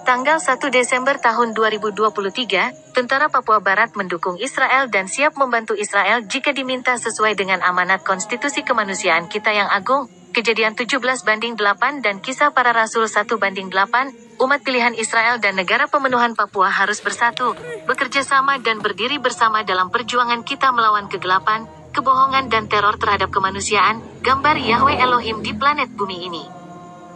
Tanggal 1 Desember tahun 2023, tentara Papua Barat mendukung Israel dan siap membantu Israel jika diminta sesuai dengan amanat konstitusi kemanusiaan kita yang agung. Kejadian 17:8 dan Kisah Para Rasul 1:8, umat pilihan Israel dan negara pemenuhan Papua harus bersatu, bekerja sama dan berdiri bersama dalam perjuangan kita melawan kegelapan, kebohongan dan teror terhadap kemanusiaan. Gambar Yahweh Elohim di planet bumi ini.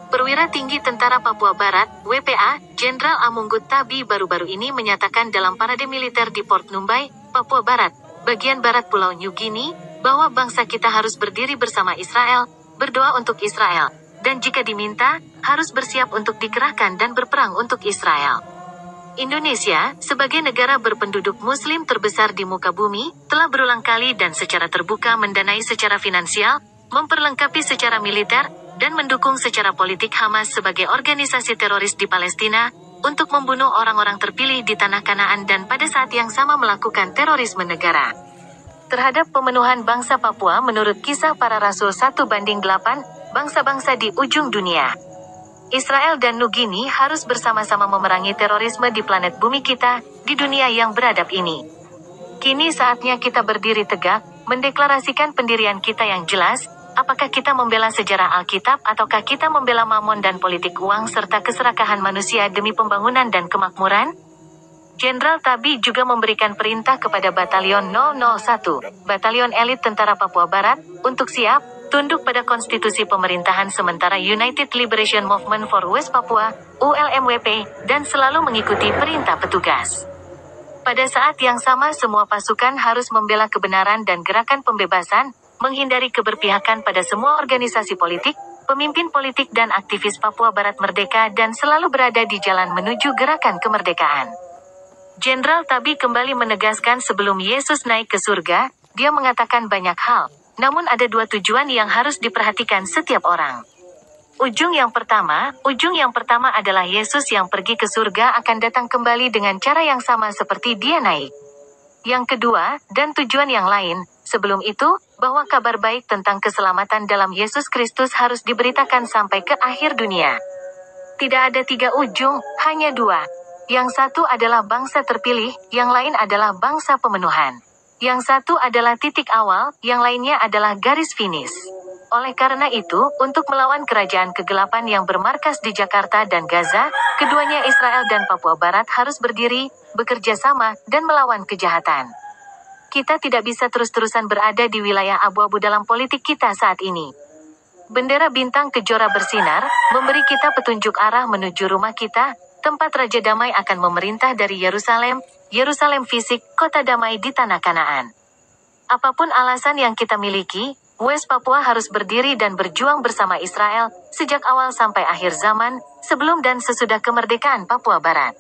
Perwira Tinggi Tentara Papua Barat, WPA, Jenderal Amunggut Tabi baru-baru ini menyatakan dalam parade militer di Port Numbai, Papua Barat, bagian barat Pulau New Guinea, bahwa bangsa kita harus berdiri bersama Israel, berdoa untuk Israel, dan jika diminta, harus bersiap untuk dikerahkan dan berperang untuk Israel. Indonesia, sebagai negara berpenduduk Muslim terbesar di muka bumi, telah berulang kali dan secara terbuka mendanai secara finansial, memperlengkapi secara militer, dan mendukung secara politik Hamas sebagai organisasi teroris di Palestina, untuk membunuh orang-orang terpilih di tanah Kanaan dan pada saat yang sama melakukan terorisme negara terhadap pemenuhan bangsa Papua menurut Kisah Para Rasul 1:8, bangsa-bangsa di ujung dunia. Israel dan New Guinea harus bersama-sama memerangi terorisme di planet bumi kita, di dunia yang beradab ini. Kini saatnya kita berdiri tegak, mendeklarasikan pendirian kita yang jelas. Apakah kita membela sejarah Alkitab ataukah kita membela mamon dan politik uang serta keserakahan manusia demi pembangunan dan kemakmuran? Jenderal Tabi juga memberikan perintah kepada Batalion 001, Batalion Elit Tentara Papua Barat, untuk siap, tunduk pada konstitusi pemerintahan sementara United Liberation Movement for West Papua, ULMWP, dan selalu mengikuti perintah petugas. Pada saat yang sama semua pasukan harus membela kebenaran dan gerakan pembebasan, menghindari keberpihakan pada semua organisasi politik, pemimpin politik dan aktivis Papua Barat merdeka dan selalu berada di jalan menuju gerakan kemerdekaan. Jenderal Tabi kembali menegaskan sebelum Yesus naik ke surga, dia mengatakan banyak hal, namun ada dua tujuan yang harus diperhatikan setiap orang. Ujung yang pertama adalah Yesus yang pergi ke surga akan datang kembali dengan cara yang sama seperti dia naik. Yang kedua, dan tujuan yang lain, sebelum itu, bahwa kabar baik tentang keselamatan dalam Yesus Kristus harus diberitakan sampai ke akhir dunia. Tidak ada tiga ujung, hanya dua. Yang satu adalah bangsa terpilih, yang lain adalah bangsa pemenuhan. Yang satu adalah titik awal, yang lainnya adalah garis finish. Oleh karena itu, untuk melawan kerajaan kegelapan yang bermarkas di Jakarta dan Gaza, keduanya Israel dan Papua Barat harus berdiri, bekerja sama, dan melawan kejahatan. Kita tidak bisa terus-terusan berada di wilayah abu-abu dalam politik kita saat ini. Bendera bintang kejora bersinar, memberi kita petunjuk arah menuju rumah kita, tempat Raja Damai akan memerintah dari Yerusalem, Yerusalem fisik, kota damai di tanah Kanaan. Apapun alasan yang kita miliki, West Papua harus berdiri dan berjuang bersama Israel, sejak awal sampai akhir zaman, sebelum dan sesudah kemerdekaan Papua Barat.